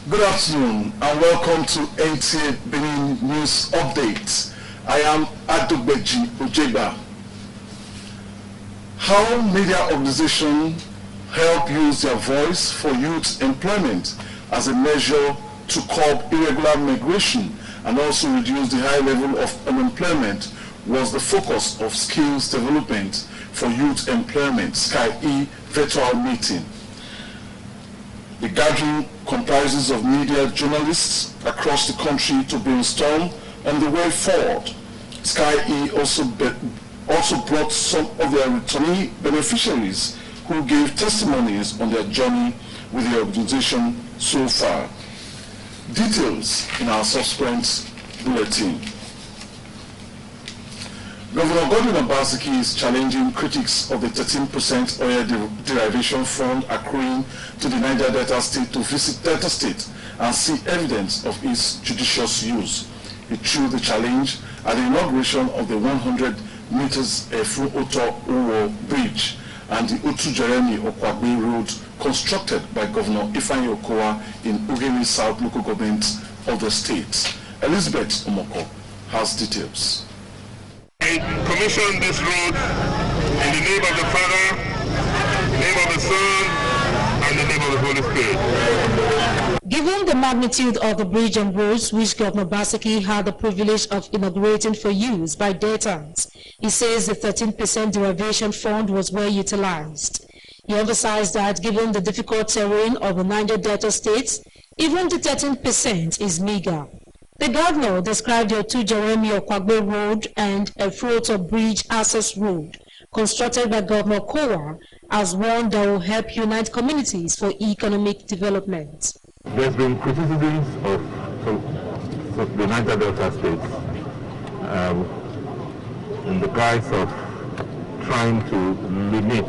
Good afternoon and welcome to NTA Benin News Update. I am Adugbeji Ojegba. How media organizations help use their voice for youth employment as a measure to curb irregular migration and also reduce the high level of unemployment was the focus of skills development for youth employment SkyE virtual meeting. The gathering comprises of media journalists across the country to brainstorm on the way forward. SkyE also brought some of their returnee beneficiaries who gave testimonies on their journey with the organization so far. Details in our subsequent bulletin. Governor Godwin Obaseki is challenging critics of the 13% oil derivation fund accruing to the Niger Delta State to visit Delta State and see evidence of its judicious use. He threw the challenge at the inauguration of the 100 meters Efru Oto Uwo Bridge and the Utu Jeremy Okwagbe Road constructed by Governor Ifeanyi Okowa in Ughelli South local government of the state. Elizabeth Omoko has details. I commission this road in the name of the Father, the name of the Son, and the name of the Holy Spirit. Given the magnitude of the bridge and roads which Governor Obaseki had the privilege of inaugurating for use by Deltans, he says the 13% derivation fund was well utilized. He emphasized that given the difficult terrain of the Niger Delta states, even the 13% is meager. The governor described the Otu Jeremy Okwagbe Road and Efru Bridge Access Road, constructed by Governor Okowa, as one that will help unite communities for economic development. There's been criticisms of the Niger Delta states in the guise of trying to limit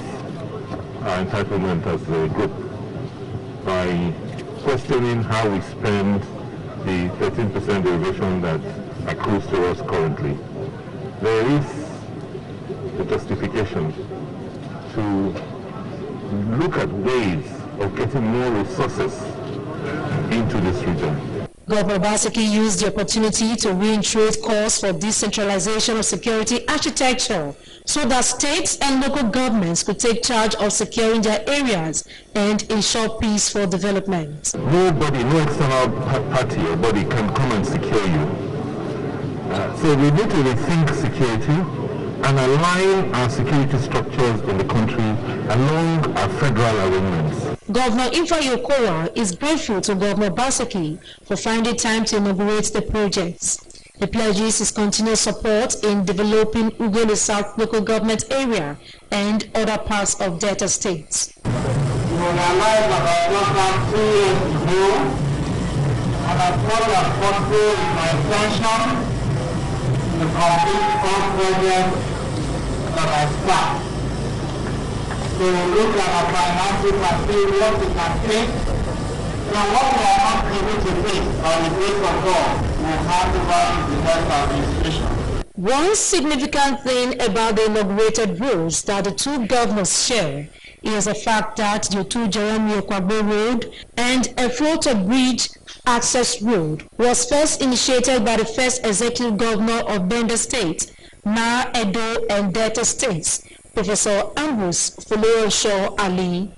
our entitlement as a group by questioning how we spend the 13% derivation that accrues to us currently. There is a justification to look at ways of getting more resources into this region. Governor Obaseki used the opportunity to reiterate calls for decentralization of security architecture so that states and local governments could take charge of securing their areas and ensure peace for development. Nobody, no external party or body can come and secure you. So we need to rethink security and align our security structures in the country along our federal arrangements. Governor Ifeanyi Okowa is grateful to Governor Obaseki for finding time to inaugurate the projects. He pledges his continued support in developing Ughelli South local government area and other parts of Delta states. You will realize about 3 years ago, and I thought it was possible in my intention to complete all projects that I start. So look at our finances and see what we can take. And what we are not able to take, by the grace of God, will hand over to the next administration. One significant thing about the inaugurated roads that the two governors share is the fact that the Otu Jeremy Okwagbe Road and Efru Bridge Access Road was first initiated by the first executive governor of Benin State, now Edo and Delta States, Professor Ambrose Folorenshaw Ali,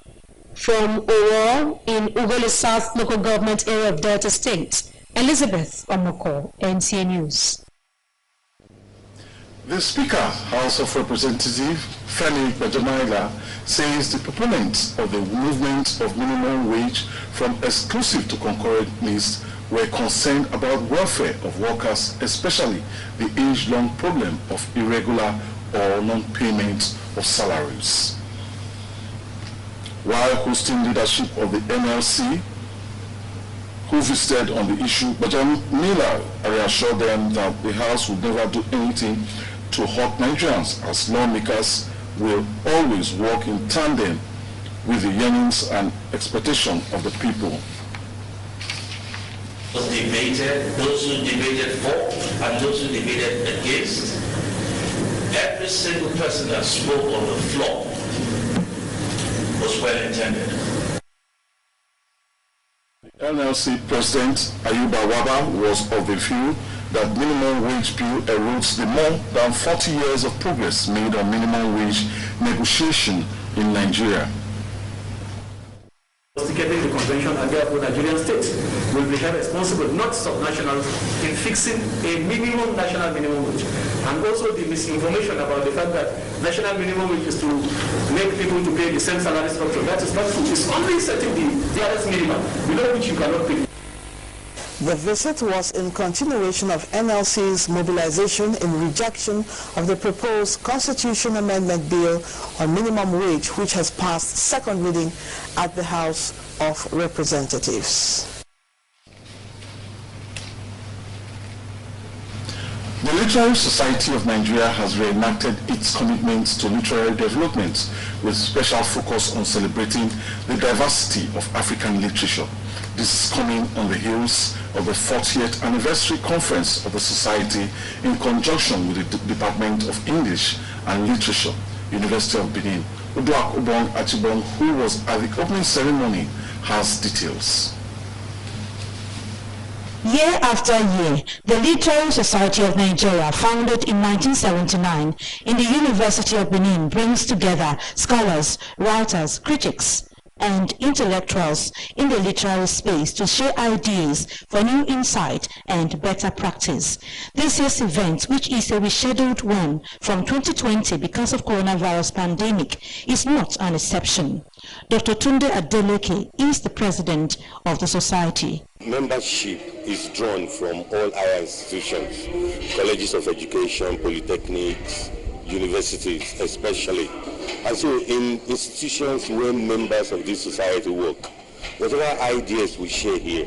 from Owo in Ughelli South local government area of Delta State. Elizabeth Omoko, NTA News. The Speaker, House of Representatives, Femi Gbajamaila, says the proponents of the movement of minimum wage from exclusive to concurrent list were concerned about welfare of workers, especially the age-long problem of irregular or non-payment of salaries. While hosting leadership of the NLC, who visited on the issue, Gbajamaila reassured them that the House would never do anything to hurt Nigerians, as lawmakers will always work in tandem with the yearnings and expectation of the people. Those who debated for and those who debated against, every single person that spoke on the floor was well intended. NLC President Ayuba Waba was of the view that minimum wage bill erodes the more than 40 years of progress made on minimum wage negotiation in Nigeria. Instigating the convention, and therefore Nigerian states will be held responsible, not subnational, in fixing a minimum national minimum wage. And also the misinformation about the fact that national minimum wage is to make people to pay the same salary structure. That is not true. It's only setting the dearest minimum, below which you cannot pay. The visit was in continuation of NLC's mobilization in rejection of the proposed Constitution Amendment Bill on minimum wage, which has passed second reading at the House of Representatives. The Literary Society of Nigeria has reenacted its commitment to literary development with special focus on celebrating the diversity of African literature. This is coming on the heels of the 40th anniversary conference of the Society in conjunction with the Department of English and Literature, University of Benin. Uduak Ubong Achibong, who was at the opening ceremony, has details. Year after year, the Literary Society of Nigeria, founded in 1979 in the University of Benin, brings together scholars, writers, critics, and intellectuals in the literary space to share ideas for new insight and better practice. This year's event, which is a rescheduled one from 2020 because of coronavirus pandemic, is not an exception. Dr. Tunde Adeleke is the president of the society. Membership is drawn from all higher institutions, colleges of education, polytechnics, universities especially. And so in institutions where members of this society work, whatever ideas we share here,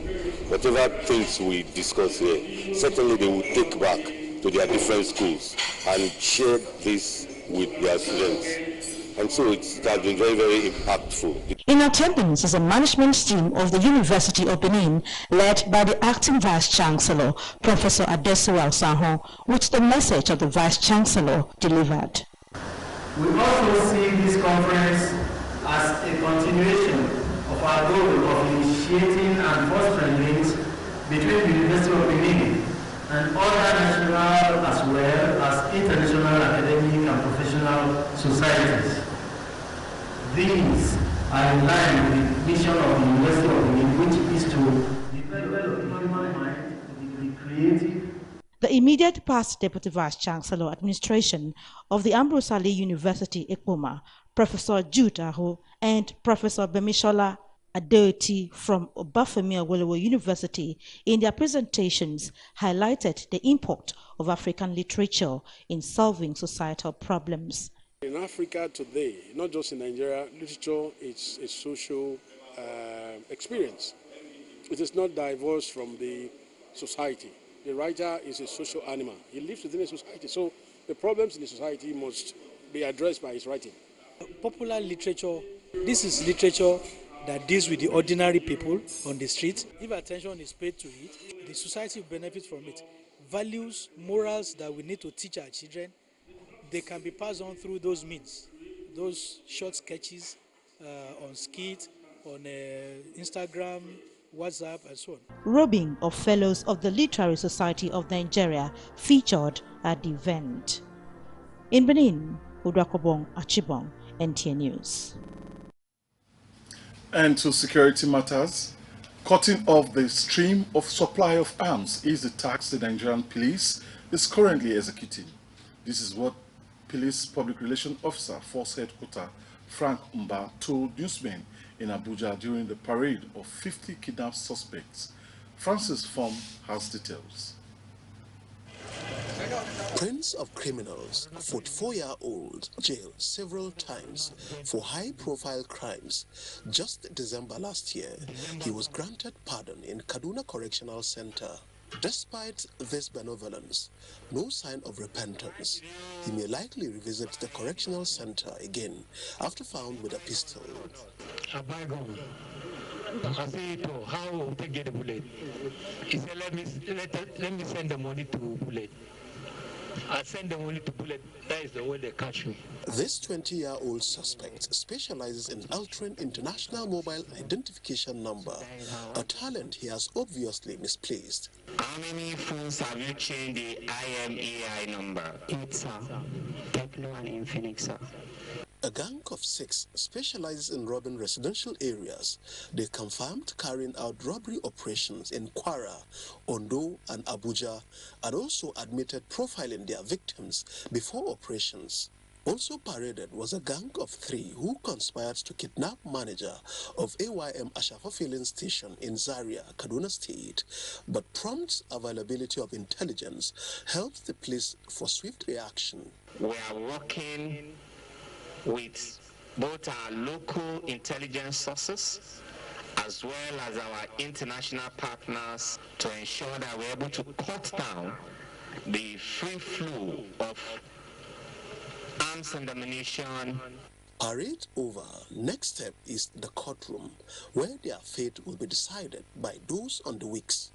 whatever things we discuss here, certainly they will take back to their different schools and share this with their students. And so it has been very, very impactful. In attendance is a management team of the University of Benin, led by the acting Vice-Chancellor, Professor Adesua Sanho, which the message of the Vice-Chancellor delivered. We also see this conference as a continuation of our goal of initiating and fostering links between the University of Benin and other national as well as international academic and professional societies. These are in line with the mission of the University of Benin, which is to develop the human mind, to be creative. The immediate past Deputy Vice-Chancellor Administration of the Ambrose Ali University, Ekpoma, Professor Jude Aho, and Professor Bemishola Adeoti from Obafemi Awolowo University, in their presentations, highlighted the import of African literature in solving societal problems. In Africa today, not just in Nigeria, literature is a social experience. It is not divorced from the society. The writer is a social animal. He lives within a society, so the problems in the society must be addressed by his writing. Popular literature, this is literature that deals with the ordinary people on the street. If attention is paid to it, the society will benefit from it. Values, morals that we need to teach our children, they can be passed on through those means, those short sketches on skit, on Instagram, WhatsApp, and so on. Robing of Fellows of the Literary Society of Nigeria featured at the event. In Benin, Uduakobong Achibong, NTA News. And to security matters, cutting off the stream of supply of arms is the task the Nigerian police is currently executing. This is what Police Public Relations Officer, Force Headquarter Frank Mba told newsmen in Abuja during the parade of 50 kidnapped suspects. Francis Fom has details. Prince of criminals, 44-year-old, jailed several times for high-profile crimes. Just December last year, he was granted pardon in Kaduna Correctional Center. Despite this benevolence, no sign of repentance. He may likely revisit the correctional center again after found with a pistol. How to get a bullet? He said, let me send the money to bullet. I send them only to bullet. That is the way they catch me. This 20-year-old suspect specializes in altering international mobile identification number, a talent he has obviously misplaced. How many phones have you changed the IMEI number? 8, sir. Techno and Infinix, sir. A gang of 6 specializes in robbing residential areas. They confirmed carrying out robbery operations in Kwara, Ondo, and Abuja, and also admitted profiling their victims before operations. Also paraded was a gang of 3 who conspired to kidnap manager of AYM Ashafa Filling Station in Zaria, Kaduna State. But prompt availability of intelligence helped the police for swift reaction. We are working with both our local intelligence sources as well as our international partners to ensure that we're able to cut down the free flow of arms and ammunition. Parade over, next step is the courtroom, where their fate will be decided by those on the wicks.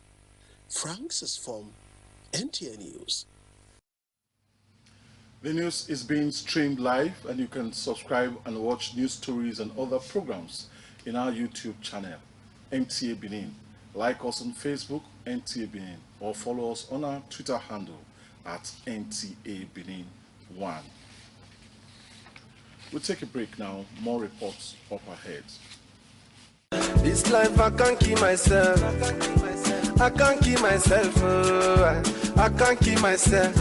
Francis from NTA News. The news is being streamed live, and you can subscribe and watch news stories and other programs in our YouTube channel, NTA Benin. Like us on Facebook, NTA Benin, or follow us on our Twitter handle at NTA Benin 1. We'll take a break now. More reports up ahead. This life I can't keep myself. I can't keep myself. I can't keep myself.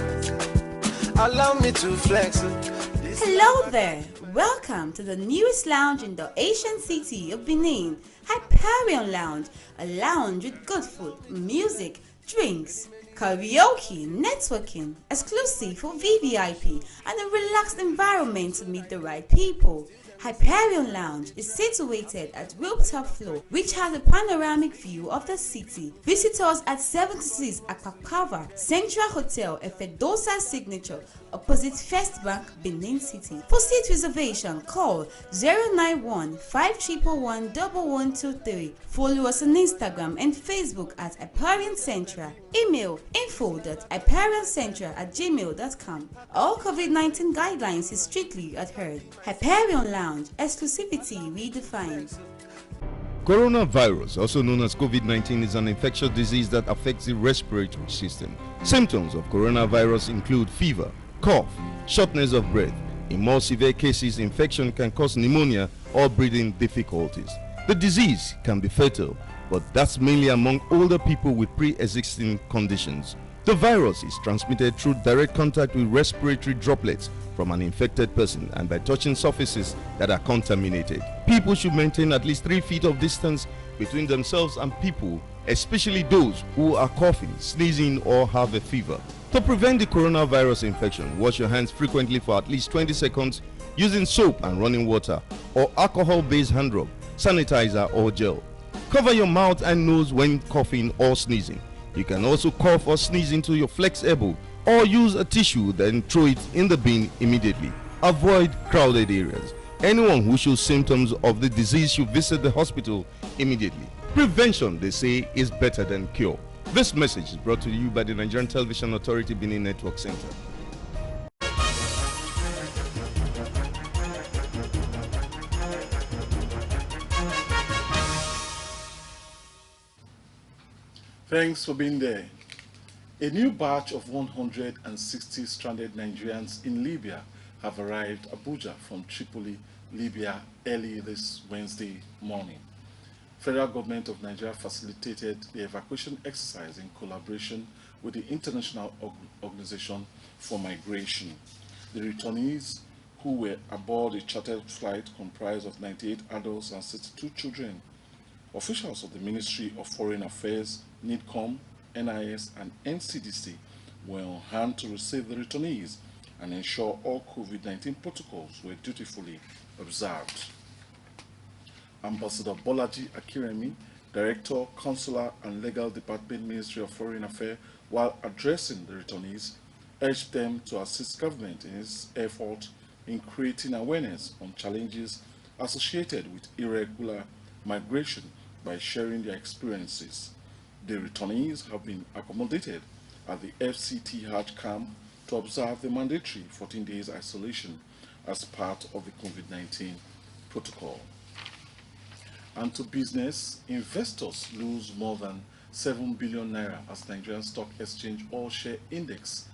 Allow me to flex. Hello there. Welcome to the newest lounge in the ancient city of Benin, Hyperion Lounge, a lounge with good food, music, drinks, karaoke, networking, exclusive for VVIP, and a relaxed environment to meet the right people. Hyperion Lounge is situated at rooftop floor, which has a panoramic view of the city. Visit us at 76 Akpakava Central Hotel, Efedosa Signature, opposite First Bank, Benin City. For seat reservation, call 091-5111-1123. Follow us on Instagram and Facebook at Hyperion Central. Email info.hyperioncentral@gmail.com. All COVID-19 guidelines is strictly adhered. Hyperion Lounge, exclusivity redefined. Coronavirus, also known as COVID-19, is an infectious disease that affects the respiratory system. Symptoms of coronavirus include fever, cough, shortness of breath. In more severe cases, infection can cause pneumonia or breathing difficulties. The disease can be fatal, but that's mainly among older people with pre-existing conditions. The virus is transmitted through direct contact with respiratory droplets from an infected person and by touching surfaces that are contaminated. People should maintain at least 3 feet of distance between themselves and people, especially those who are coughing, sneezing, or have a fever. To prevent the coronavirus infection, wash your hands frequently for at least 20 seconds using soap and running water or alcohol-based hand rub, sanitizer, or gel. Cover your mouth and nose when coughing or sneezing. You can also cough or sneeze into your flex elbow or use a tissue, then throw it in the bin immediately. Avoid crowded areas. Anyone who shows symptoms of the disease should visit the hospital immediately. Prevention, they say, is better than cure. This message is brought to you by the Nigerian Television Authority Benin Network Center. Thanks for being there. A new batch of 160 stranded Nigerians in Libya have arrived Abuja from Tripoli, Libya, early this Wednesday morning. Federal government of Nigeria facilitated the evacuation exercise in collaboration with the International Organization for Migration. The returnees who were aboard a chartered flight comprised of 98 adults and 62 children. Officials of the Ministry of Foreign Affairs, NIDCOM, NIS, and NCDC were on hand to receive the returnees and ensure all COVID-19 protocols were dutifully observed. Ambassador Bolaji Akiremi, Director, Consular and Legal Department, Ministry of Foreign Affairs, while addressing the returnees, urged them to assist government in its effort in creating awareness on challenges associated with irregular migration by sharing their experiences. The returnees have been accommodated at the FCT Hajj camp to observe the mandatory 14 days isolation as part of the COVID-19 protocol. And to business, investors lose more than 7 billion naira as Nigerian Stock Exchange All-Share Index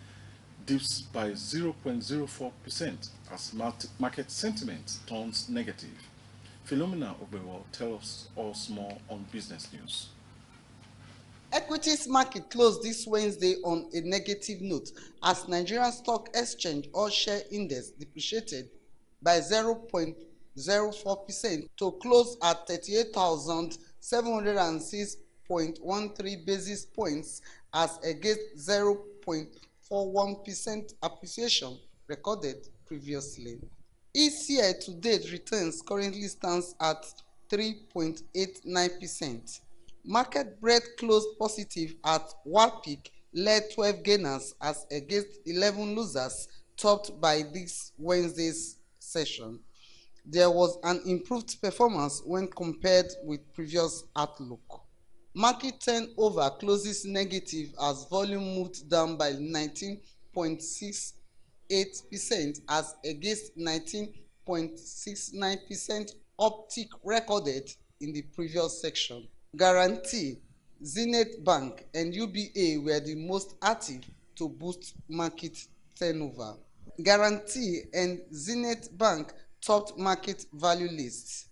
dips by 0.04% as market sentiment turns negative. Philomena Obewo tells us more on business news. Equities market closed this Wednesday on a negative note as Nigerian Stock Exchange All-Share Index depreciated by 0.04% to close at 38,706.13 basis points as against 0.41% appreciation recorded previously. Its year-to-date returns currently stands at 3.89%. Market breadth closed positive at WAPIC, led 12 gainers as against 11 losers, topped by this Wednesday's session. There was an improved performance when compared with previous outlook. Market turnover closes negative as volume moved down by 19.68% as against 19.69% uptick recorded in the previous section. Guarantee, Zenith Bank and UBA were the most active to boost market turnover. Guarantee and Zenith Bank topped market value lists.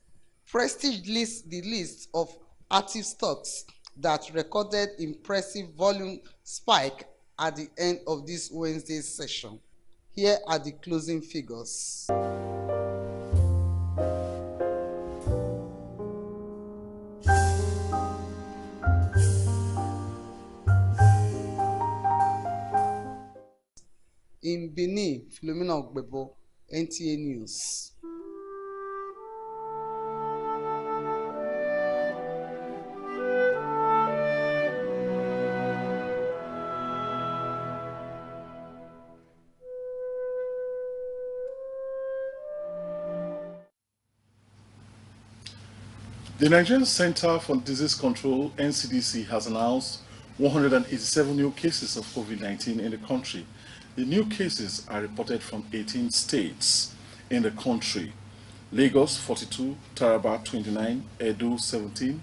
Prestige lists the list of active stocks that recorded impressive volume spike at the end of this Wednesday's session. Here are the closing figures. In Benin, Philomena Ogbebo, NTA News. The Nigerian Center for Disease Control, NCDC, has announced 187 new cases of COVID-19 in the country. The new cases are reported from 18 states in the country: Lagos 42, Taraba 29, Edo 17,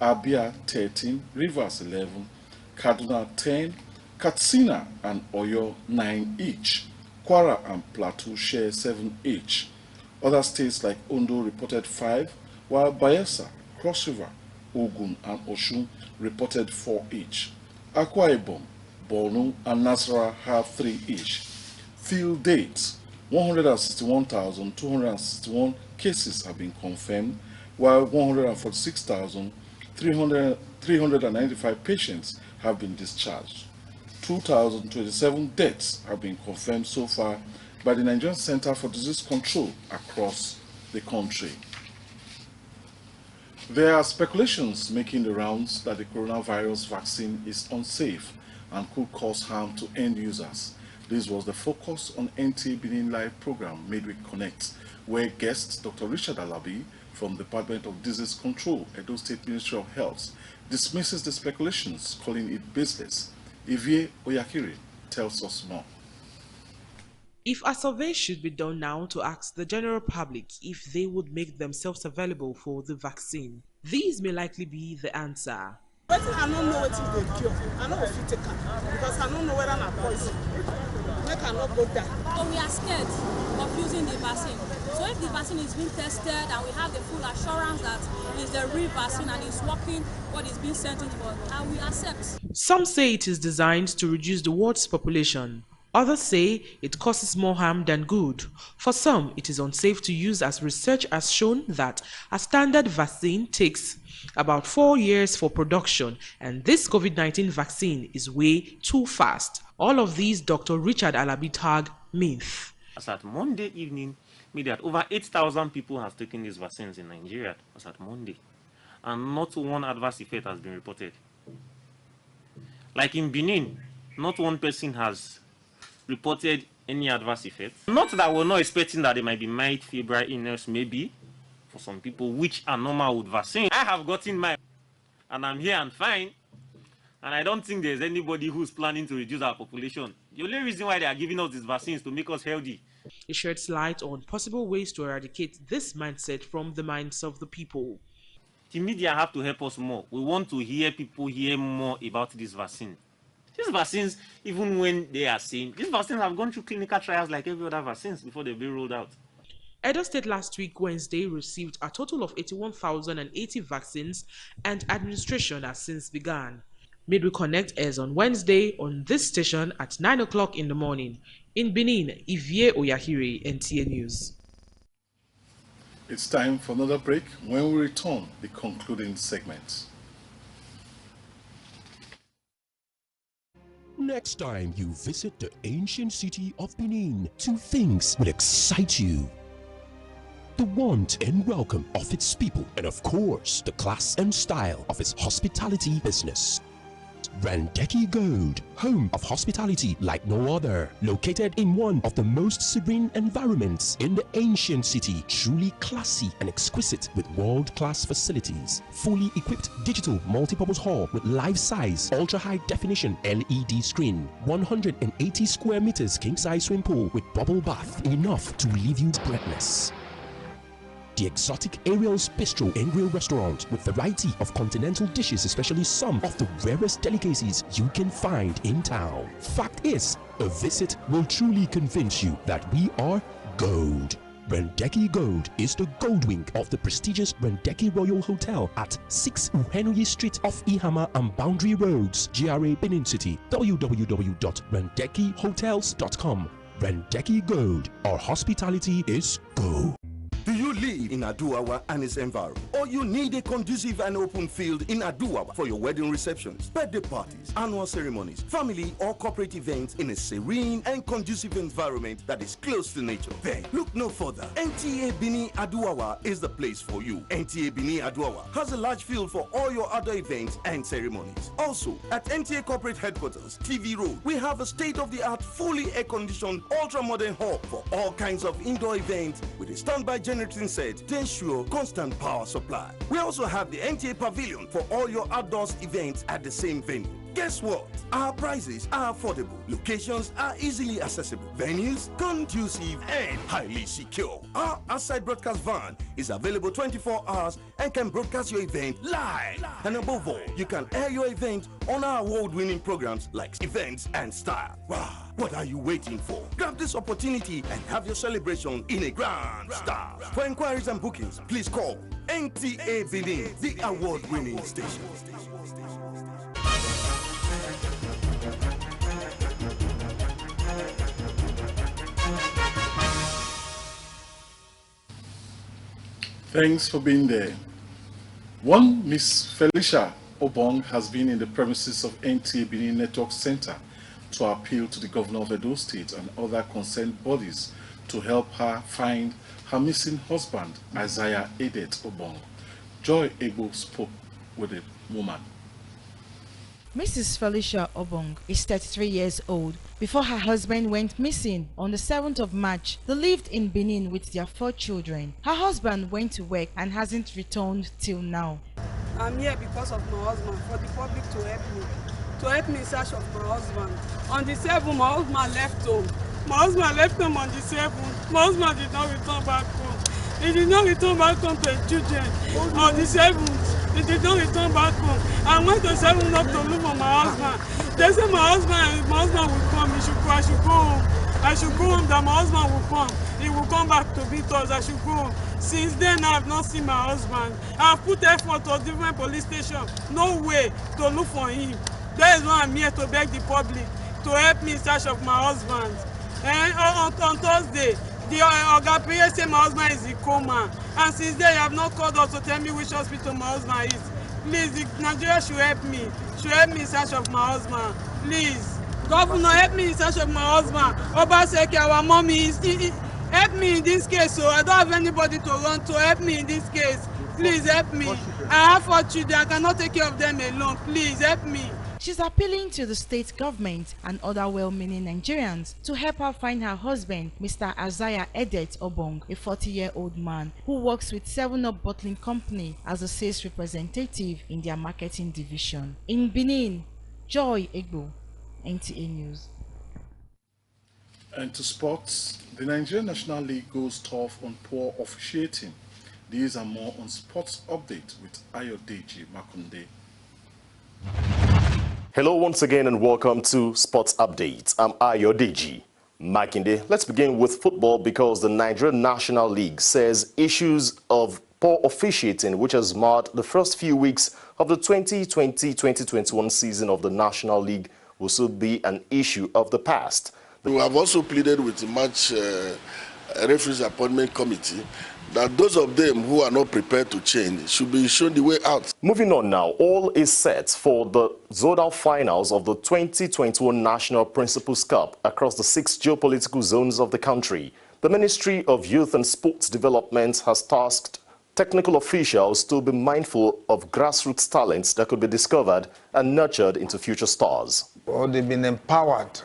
Abia 13, Rivers 11, Kaduna 10, Katsina and Oyo 9 each. Kwara and Plateau share 7 each. Other states like Ondo reported 5, while Bayelsa, Cross River, Ogun and Osun reported 4 each. Akwa Ibom, Borno and Nasarawa have 3 each. Field dates: 161,261 cases have been confirmed, while 146,395 patients have been discharged. 2,027 deaths have been confirmed so far by the Nigerian Center for Disease Control across the country. There are speculations making the rounds that the coronavirus vaccine is unsafe and could cause harm to end users. This was the focus on NTA Benin Live program Made with Connect, where guest Dr. Richard Alabi from the Department of Disease Control, Edo State Ministry of Health, dismisses the speculations, calling it baseless. Ivie Oyakiri tells us more. If a survey should be done now to ask the general public if they would make themselves available for the vaccine, these may likely be the answer. I don't know what they cure. I know if you take it because I don't know whether I'm poison. I cannot go there. So we are scared of using the vaccine. So if the vaccine is being tested and we have the full assurance that it's the real vaccine and it's working what is being sent in for, and we accept. Some say it is designed to reduce the world's population. Others say it causes more harm than good. For some, it is unsafe to use as research has shown that a standard vaccine takes about 4 years for production, and this COVID-19 vaccine is way too fast. All of these Dr. Richard Alabi tag myth. As at Monday evening, that over 8,000 people have taken these vaccines in Nigeria as at Monday, and not one adverse effect has been reported. Like in Benin, not one person has reported any adverse effects. Not that we're not expecting that there might be mild febrile illness, maybe, for some people, which are normal with vaccine. I have gotten mine, and I'm here and fine, and I don't think there's anybody who's planning to reduce our population The only reason why they are giving us these vaccines is to make us healthy. It sheds light on possible ways to eradicate this mindset from the minds of the people. The media have to help us more. We want to hear people hear more about this vaccine. These vaccines, even when they are saying, these vaccines have gone through clinical trials like every other vaccines before they've been rolled out. Edo State last week, Wednesday, received a total of 81,080 vaccines and administration has since begun. Midweek Connect airs on Wednesday on this station at 9 o'clock in the morning. In Benin, Ivie Oyahiri, NTA News. It's time for another break. When we return, the concluding segment. Next time you visit the ancient city of Benin, two things will excite you: the want and welcome of its people, and of course, the class and style of its hospitality business. Randeki Gold, home of hospitality like no other, located in one of the most serene environments in the ancient city, truly classy and exquisite with world-class facilities, fully equipped digital multipurpose hall with life-size, ultra-high definition LED screen, 180 square meters king-size swimming pool with bubble bath, enough to leave you breathless. The exotic Ariel's Bistro and Grill restaurant with variety of continental dishes, especially some of the rarest delicacies you can find in town. Fact is, a visit will truly convince you that we are gold. Randeki Gold is the gold wing of the prestigious Randeki Royal Hotel at 6 Uhenuyi Street off Ihama and Boundary Roads, GRA Benin City. www.randekihotels.com. Randeki Gold, our hospitality is gold. Do you live in Aduawa and its environment? Or you need a conducive and open field in Aduawa for your wedding receptions, birthday parties, annual ceremonies, family or corporate events in a serene and conducive environment that is close to nature? Then look no further. NTA Benin Aduawa is the place for you. NTA Benin Aduawa has a large field for all your other events and ceremonies. Also, at NTA Corporate Headquarters, TV Road, we have a state-of-the-art, fully air-conditioned, ultra-modern hall for all kinds of indoor events with a standby generating set to ensure constant power supply. We also have the NTA Pavilion for all your outdoors events at the same venue. Guess what? Our prices are affordable, locations are easily accessible, venues conducive and highly secure. Our outside broadcast van is available 24 hours and can broadcast your event live. And above all, you can air your event on our award-winning programs like Events and Style. Wow, what are you waiting for? Grab this opportunity and have your celebration in a grand style. For inquiries and bookings, please call NTA Benin, the award-winning station. Thanks for being there. One Miss Felicia Obong has been in the premises of NTA Benin Network Center to appeal to the governor of Edo State and other concerned bodies to help her find her missing husband, Isaiah Edet Obong. Joy Egbo spoke with the woman. Mrs. Felicia Obong is 33 years old. Before her husband went missing on the 7th of March, they lived in Benin with their 4 children. Her husband went to work and hasn't returned till now. I'm here because of my husband, for the public to help me in search of my husband. On the 7th, my husband left home. My husband left home on the 7th. My husband did not return back home. He did not return back home to his children. On the 7th, he did not return back home. I went to 7 up to look for my husband. They said my husband will come. I should go home. I should go home, that my husband will come. He will come back to beat us. I should go home. Since then, I have not seen my husband. I have put effort to different police stations. No way to look for him. That is why I'm here to beg the public to help me in search of my husband. And on Thursday, the Oga Priye said my husband is in coma. And since then, you have not called us to tell me which hospital my husband is. Please, Nigeria should help me. Should help me in search of my husband. Please. Governor, help me in search of my husband. Obaseki, our mommy, help me in this case. So I don't have anybody to run to. Help me in this case. Please help me. I have 4 children. I cannot take care of them alone. Please help me. She's appealing to the state government and other well-meaning Nigerians to help her find her husband, Mr. Isaiah Edet Obong, a 40-year-old man who works with 7-Up Bottling Company as a sales representative in their marketing division. In Benin, Joy Egbo, NTA News. And to sports, the Nigerian National League goes tough on poor officiating. These are more on Sports Update with Ayodeji Makunde. Hello once again and welcome to Sports Update. I'm Ayodeji Makinde. Let's begin with football because the Nigerian National League says issues of poor officiating, which has marred the first few weeks of the 2020-2021 season of the National League, will soon be an issue of the past. We have also pleaded with the match referees appointment committee that those of them who are not prepared to change should be shown the way out. Moving on now, all is set for the zonal finals of the 2021 National Principals Cup across the 6 geopolitical zones of the country. The Ministry of Youth and Sports Development has tasked technical officials to be mindful of grassroots talents that could be discovered and nurtured into future stars. Well, they've been empowered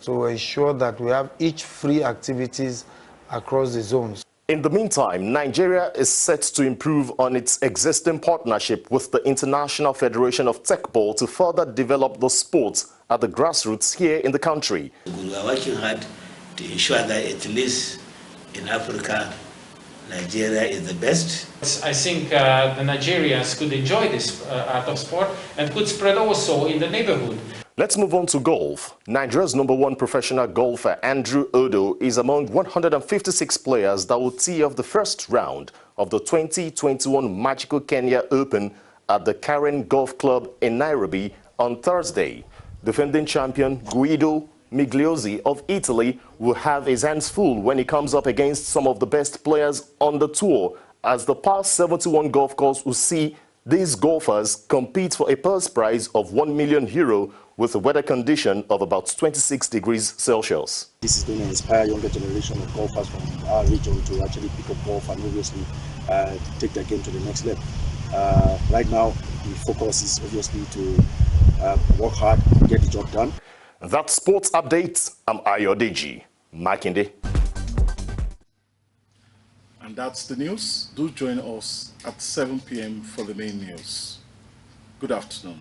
to ensure that we have each free activities across the zones. In the meantime, Nigeria is set to improve on its existing partnership with the International Federation of Techball to further develop the sport at the grassroots here in the country. We are working hard to ensure that at least in Africa, Nigeria is the best. I think the Nigerians could enjoy this art of sport and could spread also in the neighborhood. Let's move on to golf. Nigeria's #1 professional golfer, Andrew Odo, is among 156 players that will tee off the first round of the 2021 Magical Kenya Open at the Karen Golf Club in Nairobi on Thursday. Defending champion Guido Migliozzi of Italy will have his hands full when he comes up against some of the best players on the tour, as the past 71 golf course will see these golfers compete for a purse prize of €1 million with a weather condition of about 26 degrees Celsius. This is going to inspire younger generation of golfers from our region to actually pick up golf and obviously take their game to the next level. Right now, the focus is obviously to work hard and get the job done. That's Sports Update. I'm Ayodeji Makinde. And that's the news. Do join us at 7 p.m. for the main news. Good afternoon.